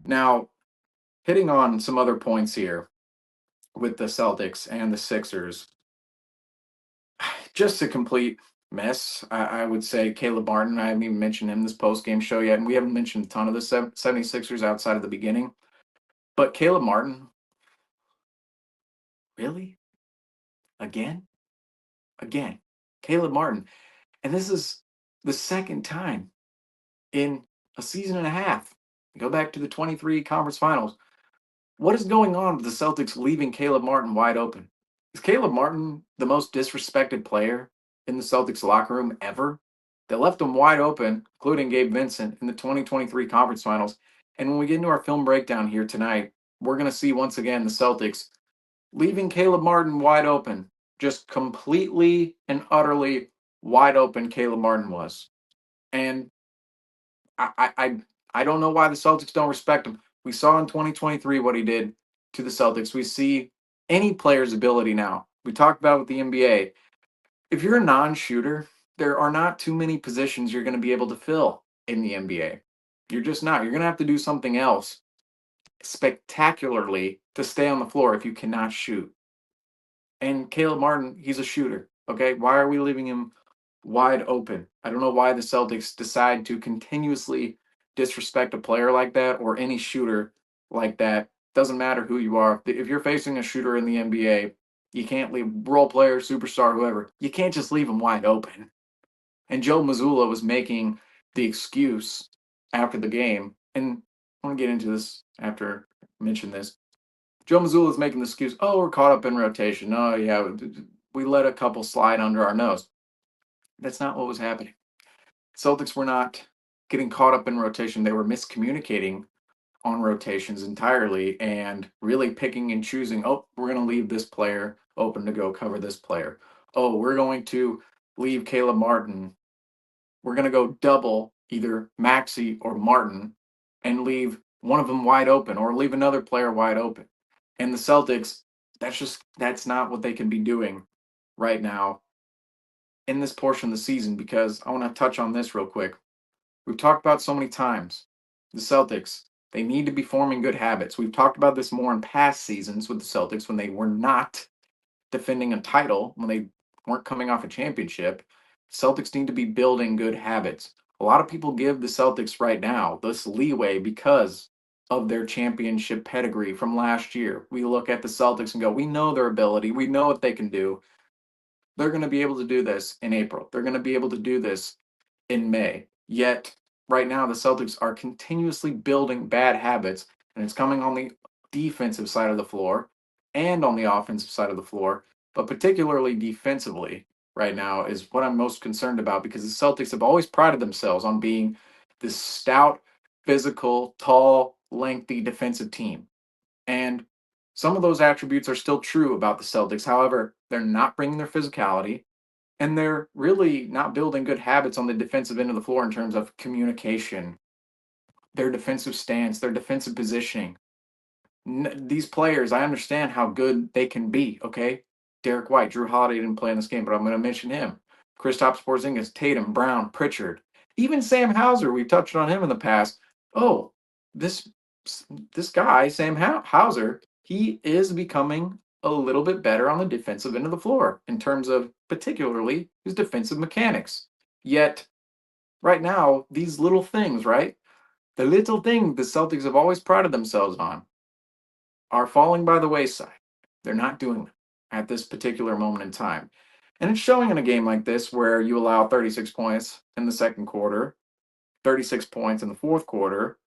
Now, hitting on some other points here with the Celtics and the Sixers, just a complete mess. I would say Caleb Martin, I haven't even mentioned him this post-game show yet, and we haven't mentioned a ton of the 76ers outside of the beginning. But Caleb Martin, really? Again? Again. Caleb Martin. And this is the second time in a season and a half. Go back to the 23 conference finals. What is going on with the Celtics leaving Caleb Martin wide open? Is Caleb Martin the most disrespected player in the Celtics locker room ever? They left him wide open, including Gabe Vincent, in the 2023 conference finals. And when we get into our film breakdown here tonight, we're going to see once again the Celtics leaving Caleb Martin wide open. Just completely and utterly wide open Caleb Martin was. And I don't know why the Celtics don't respect him. We saw in 2023 what he did to the Celtics. We see any player's ability now. We talked about with the NBA. If you're a non-shooter, there are not too many positions you're going to be able to fill in the NBA. You're just not. You're going to have to do something else spectacularly to stay on the floor if you cannot shoot. And Caleb Martin, he's a shooter. Okay, why are we leaving him wide open? I don't know why the Celtics decide to continuously disrespect a player like that or any shooter like that. Doesn't matter who you are. If you're facing a shooter in the NBA, you can't leave role player, superstar, whoever. You can't just leave him wide open. And Joe Mazzulla was making the excuse after the game, and I want to get into this after I mention this. Joe Mazzulla is making the excuse, oh, we're caught up in rotation. Oh, yeah, we let a couple slide under our nose. That's not what was happening. Celtics were not getting caught up in rotation. They were miscommunicating on rotations entirely and really picking and choosing, oh, we're going to leave this player open to go cover this player. Oh, we're going to leave Caleb Martin. We're going to go double either Maxey or Martin and leave one of them wide open or leave another player wide open. And the Celtics, that's not what they can be doing right now in this portion of the season, because I want to touch on this real quick. We've talked about so many times the Celtics, they need to be forming good habits. We've talked about this more in past seasons with the Celtics when they were not defending a title, when they weren't coming off a championship. Celtics need to be building good habits. A lot of people give the Celtics right now this leeway because of their championship pedigree from last year. We look at the Celtics and go, we know their ability, we know what they can do. They're going to be able to do this in April. They're going to be able to do this in May. Yet, right now, the Celtics are continuously building bad habits, and it's coming on the defensive side of the floor and on the offensive side of the floor, but particularly defensively right now is what I'm most concerned about, because the Celtics have always prided themselves on being this stout, physical, tall, lengthy defensive team. And some of those attributes are still true about the Celtics. However, they're not bringing their physicality, and they're really not building good habits on the defensive end of the floor in terms of communication, their defensive stance, their defensive positioning. These players, I understand how good they can be, okay? Derek White, Drew Holiday didn't play in this game, but I'm going to mention him. Kristaps Porzingis, Tatum, Brown, Pritchard, even Sam Hauser. We've touched on him in the past. Oh, this this guy, Sam Hauser, he is becoming a little bit better on the defensive end of the floor in terms of particularly his defensive mechanics. Yet, right now, these little things, right? The little thing the Celtics have always prided themselves on are falling by the wayside. They're not doing them at this particular moment in time. And it's showing in a game like this where you allow 36 points in the second quarter, 36 points in the fourth quarter.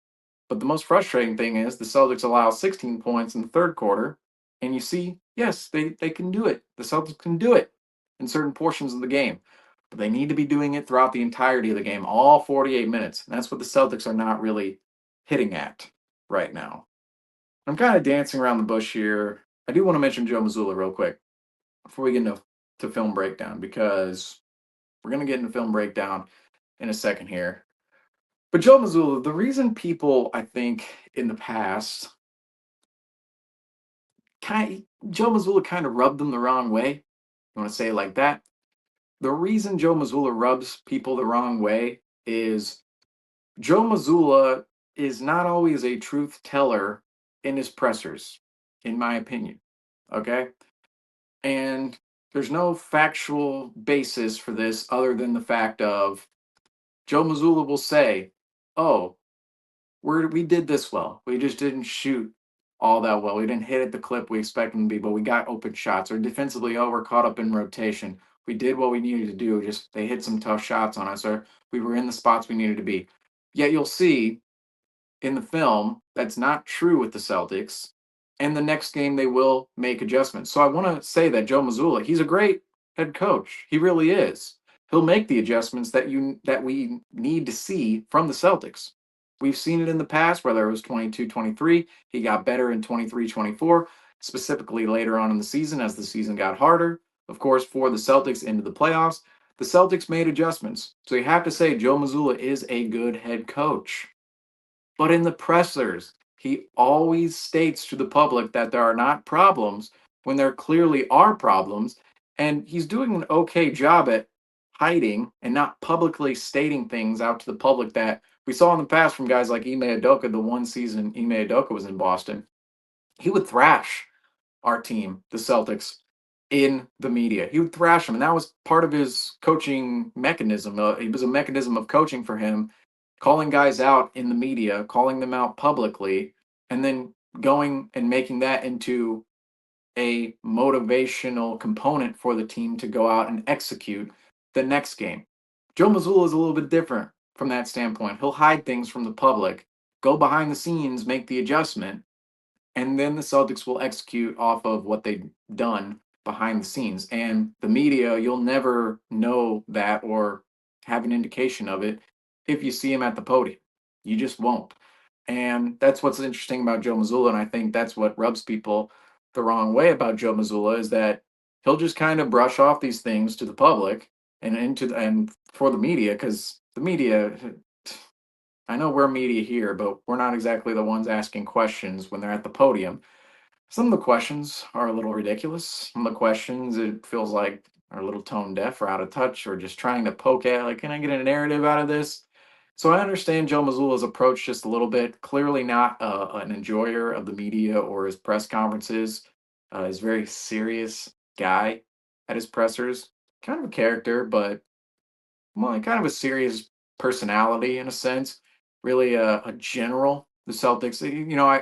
But the most frustrating thing is the Celtics allow 16 points in the third quarter. And you see, yes, they can do it. The Celtics can do it in certain portions of the game. But they need to be doing it throughout the entirety of the game, all 48 minutes. And that's what the Celtics are not really hitting at right now. I'm kind of dancing around the bush here. I do want to mention Joe Mazzulla real quick before we get into film breakdown, because we're going to get into film breakdown in a second here. But Joe Mazzulla, the reason people, I think, in the past, Joe Mazzulla kind of rubbed them the wrong way. You want to say it like that? The reason Joe Mazzulla rubs people the wrong way is Joe Mazzulla is not always a truth teller in his pressers, in my opinion. Okay. And there's no factual basis for this other than the fact of Joe Mazzulla will say, "Oh, we did this well. We just didn't shoot all that well. We didn't hit at the clip we expected them to be, but we got open shots." Or defensively, "Oh, we're caught up in rotation. We did what we needed to do. Just they hit some tough shots on us, or we were in the spots we needed to be." Yet you'll see in the film that's not true with the Celtics. And the next game they will make adjustments. So I want to say that Joe Mazzulla, he's a great head coach. He really is. He'll make the adjustments that we need to see from the Celtics. We've seen it in the past, whether it was 22-23, he got better in 23-24, specifically later on in the season as the season got harder. Of course, for the Celtics into the playoffs, the Celtics made adjustments. So you have to say Joe Mazzulla is a good head coach. But in the pressers, he always states to the public that there are not problems when there clearly are problems. And he's doing an okay job at hiding and not publicly stating things out to the public that we saw in the past from guys like Ime Udoka. The one season Ime Udoka was in Boston, he would thrash our team, the Celtics, in the media. He would thrash them, and that was part of his coaching mechanism. It was a mechanism of coaching for him, calling guys out in the media, calling them out publicly, and then going and making that into a motivational component for the team to go out and execute the next game. Joe Mazzulla is a little bit different from that standpoint. He'll hide things from the public, go behind the scenes, make the adjustment, and then the Celtics will execute off of what they've done behind the scenes. And the media, you'll never know that or have an indication of it if you see him at the podium. You just won't. And that's what's interesting about Joe Mazzulla. And I think that's what rubs people the wrong way about Joe Mazzulla is that he'll just kind of brush off these things to the public and for the media, because the media, I know we're media here, but we're not exactly the ones asking questions when they're at the podium. Some of the questions are a little ridiculous. Some of the questions, it feels like, are a little tone deaf or out of touch or just trying to poke at, like, can I get a narrative out of this? So I understand Joe Mazzulla's approach just a little bit. Clearly not an enjoyer of the media or his press conferences. He's a very serious guy at his pressers. Kind of a character, but well, like kind of a serious personality in a sense. Really a general. The Celtics,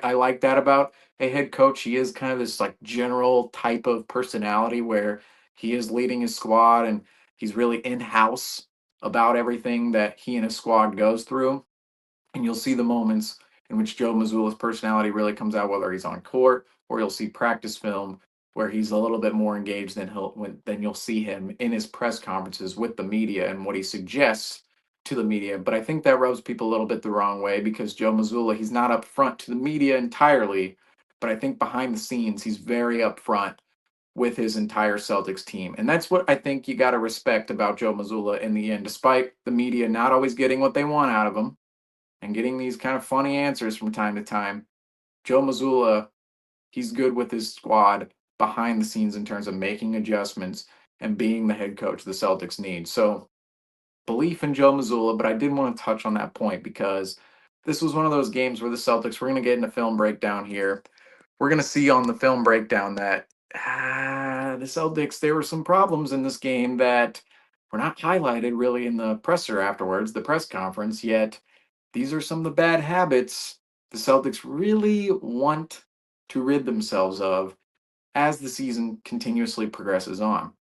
I like that about a head coach. He is kind of this like general type of personality where he is leading his squad and he's really in house about everything that he and his squad goes through. And you'll see the moments in which Joe Mazzulla's personality really comes out, whether he's on court or you'll see practice film where he's a little bit more engaged than you'll see him in his press conferences with the media and what he suggests to the media. But I think that rubs people a little bit the wrong way because Joe Mazzulla, he's not up front to the media entirely, but I think behind the scenes he's very upfront with his entire Celtics team. And that's what I think you got to respect about Joe Mazzulla in the end, despite the media not always getting what they want out of him and getting these kind of funny answers from time to time. Joe Mazzulla, he's good with his squad behind the scenes in terms of making adjustments and being the head coach the Celtics need. So, belief in Joe Mazzulla, but I did want to touch on that point because this was one of those games where the Celtics, we're going to get into film breakdown here. We're going to see on the film breakdown that the Celtics, there were some problems in this game that were not highlighted really in the presser afterwards, the press conference, yet these are some of the bad habits the Celtics really want to rid themselves of as the season continuously progresses on.